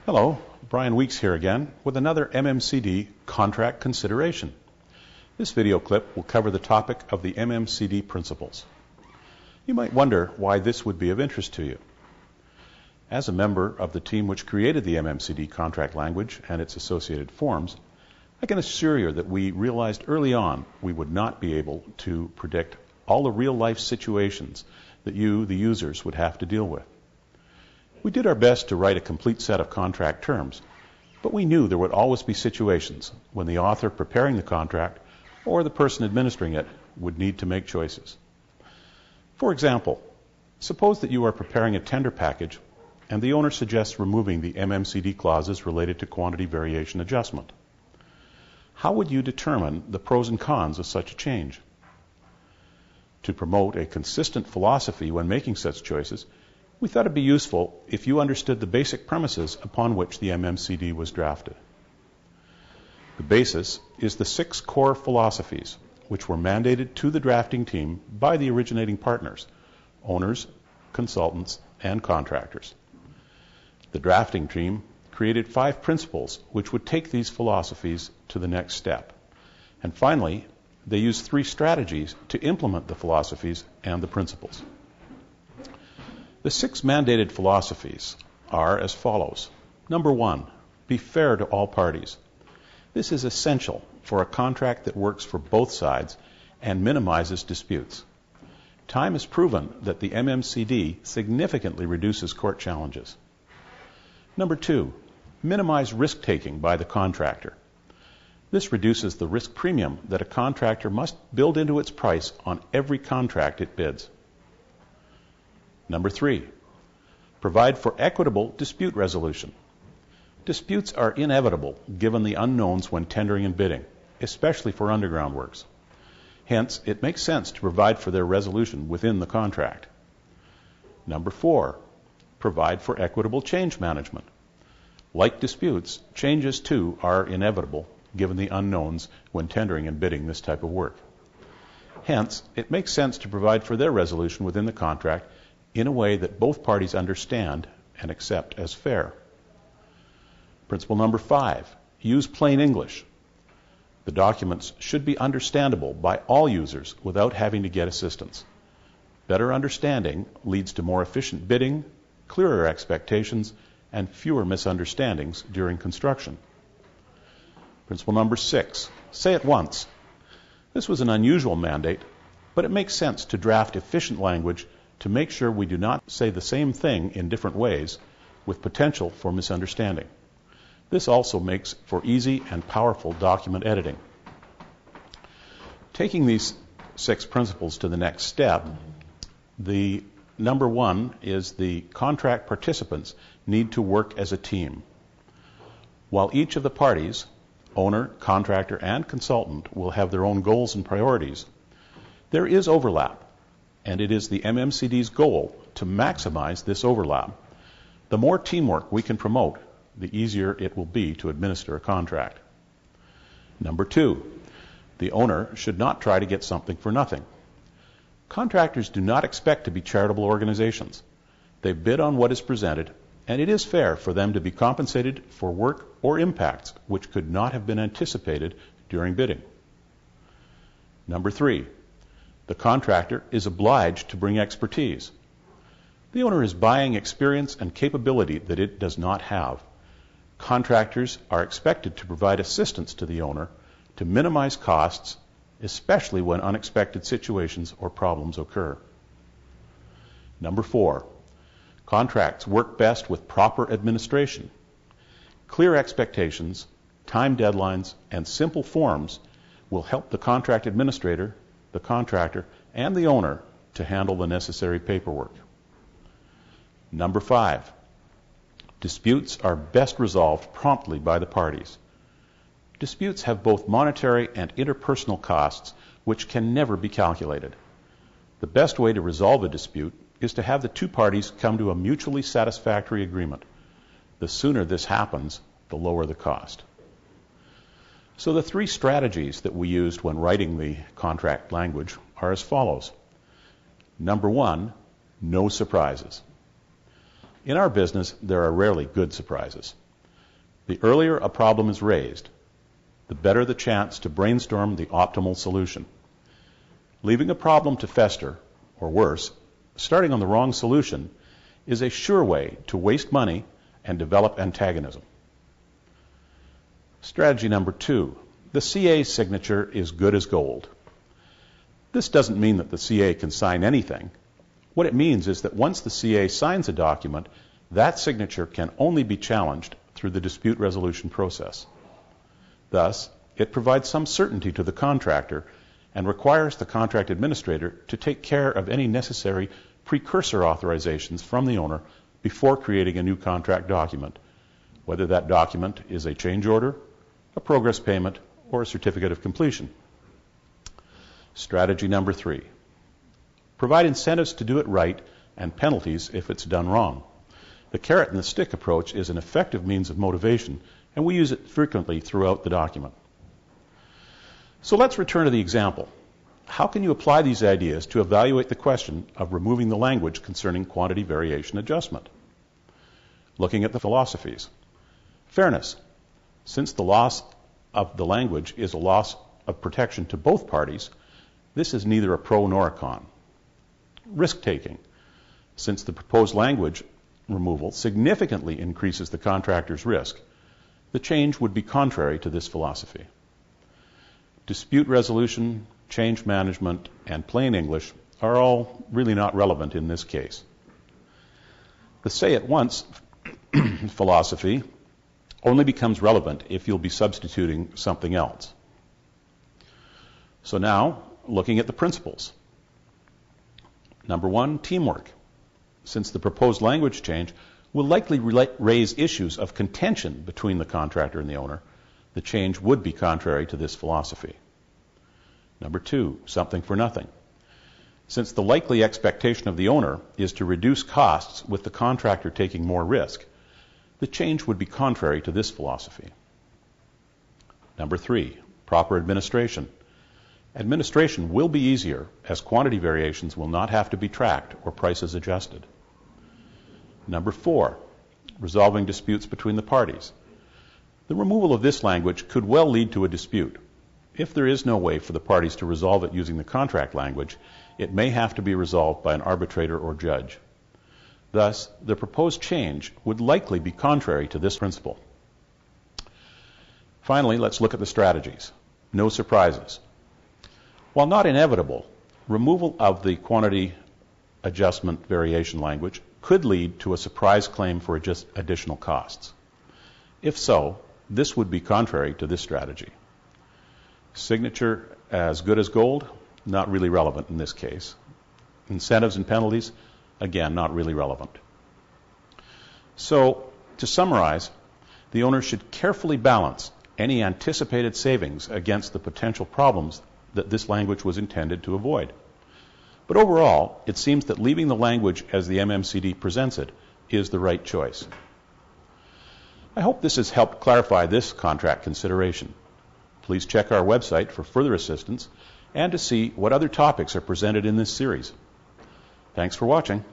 Hello, Brian Weeks here again with another MMCD contract consideration. This video clip will cover the topic of the MMCD Principles. You might wonder why this would be of interest to you. As a member of the team which created the MMCD contract language and its associated forms, I can assure you that we realized early on we would not be able to predict all the real-life situations that you, the users, would have to deal with. We did our best to write a complete set of contract terms, but we knew there would always be situations when the author preparing the contract or the person administering it would need to make choices. For example, suppose that you are preparing a tender package and the owner suggests removing the MMCD clauses related to quantity variation adjustment. How would you determine the pros and cons of such a change? To promote a consistent philosophy when making such choices, we thought it'd be useful if you understood the basic premises upon which the MMCD was drafted. The basis is the 6 core philosophies, which were mandated to the drafting team by the originating partners, owners, consultants, and contractors. The drafting team created 5 principles which would take these philosophies to the next step. And finally, they used 3 strategies to implement the philosophies and the principles. The 6 mandated philosophies are as follows. Number 1, be fair to all parties. This is essential for a contract that works for both sides and minimizes disputes. Time has proven that the MMCD significantly reduces court challenges. Number 2, minimize risk-taking by the contractor. This reduces the risk premium that a contractor must build into its price on every contract it bids. Number 3, provide for equitable dispute resolution. Disputes are inevitable given the unknowns when tendering and bidding, especially for underground works. Hence, it makes sense to provide for their resolution within the contract. Number 4, provide for equitable change management. Like disputes, changes too are inevitable given the unknowns when tendering and bidding this type of work. Hence, it makes sense to provide for their resolution within the contract in a way that both parties understand and accept as fair. Principle number 5, use plain English. The documents should be understandable by all users without having to get assistance. Better understanding leads to more efficient bidding, clearer expectations, and fewer misunderstandings during construction. Principle number 6, say it once. This was an unusual mandate, but it makes sense to draft efficient language to make sure we do not say the same thing in different ways with potential for misunderstanding. This also makes for easy and powerful document editing. Taking these 6 principles to the next step, the number 1 is the contract participants need to work as a team. While each of the parties, owner, contractor, and consultant, will have their own goals and priorities, there is overlap. And it is the MMCD's goal to maximize this overlap. The more teamwork we can promote, the easier it will be to administer a contract. Number 2, the owner should not try to get something for nothing. Contractors do not expect to be charitable organizations. They bid on what is presented, and it is fair for them to be compensated for work or impacts which could not have been anticipated during bidding. Number 3, the contractor is obliged to bring expertise. The owner is buying experience and capability that it does not have. Contractors are expected to provide assistance to the owner to minimize costs, especially when unexpected situations or problems occur. Number 4, contracts work best with proper administration. Clear expectations, time deadlines, and simple forms will help the contract administrator, the contractor, and the owner to handle the necessary paperwork. Number 5, disputes are best resolved promptly by the parties. Disputes have both monetary and interpersonal costs which can never be calculated. The best way to resolve a dispute is to have the 2 parties come to a mutually satisfactory agreement. The sooner this happens, the lower the cost. So the 3 strategies that we used when writing the contract language are as follows. Number 1, no surprises. In our business, there are rarely good surprises. The earlier a problem is raised, the better the chance to brainstorm the optimal solution. Leaving a problem to fester, or worse, starting on the wrong solution, is a sure way to waste money and develop antagonism. Strategy number 2. The CA's signature is good as gold. This doesn't mean that the CA can sign anything. What it means is that once the CA signs a document, that signature can only be challenged through the dispute resolution process. Thus, it provides some certainty to the contractor and requires the contract administrator to take care of any necessary precursor authorizations from the owner before creating a new contract document, whether that document is a change order, a progress payment, or a certificate of completion. Strategy number 3. Provide incentives to do it right and penalties if it's done wrong. The carrot and the stick approach is an effective means of motivation, and we use it frequently throughout the document. So let's return to the example. How can you apply these ideas to evaluate the question of removing the language concerning quantity variation adjustment? Looking at the philosophies. Fairness. Since the loss of the language is a loss of protection to both parties, this is neither a pro nor a con. Risk-taking. Since the proposed language removal significantly increases the contractor's risk, the change would be contrary to this philosophy. Dispute resolution, change management, and plain English are all really not relevant in this case. The say it once philosophy only becomes relevant if you'll be substituting something else. So now, looking at the principles. Number 1, teamwork. Since the proposed language change will likely raise issues of contention between the contractor and the owner, the change would be contrary to this philosophy. Number 2, something for nothing. Since the likely expectation of the owner is to reduce costs with the contractor taking more risk, the change would be contrary to this philosophy. Number 3, proper administration. Administration will be easier as quantity variations will not have to be tracked or prices adjusted. Number 4, resolving disputes between the parties. The removal of this language could well lead to a dispute. If there is no way for the parties to resolve it using the contract language, it may have to be resolved by an arbitrator or judge. Thus, the proposed change would likely be contrary to this principle. Finally, let's look at the strategies. No surprises. While not inevitable, removal of the quantity adjustment variation language could lead to a surprise claim for additional costs. If so, this would be contrary to this strategy. Signature as good as gold, not really relevant in this case. Incentives and penalties, again, not really relevant. So, to summarize, the owner should carefully balance any anticipated savings against the potential problems that this language was intended to avoid. But overall, it seems that leaving the language as the MMCD presents it is the right choice. I hope this has helped clarify this contract consideration. Please check our website for further assistance and to see what other topics are presented in this series. Thanks for watching.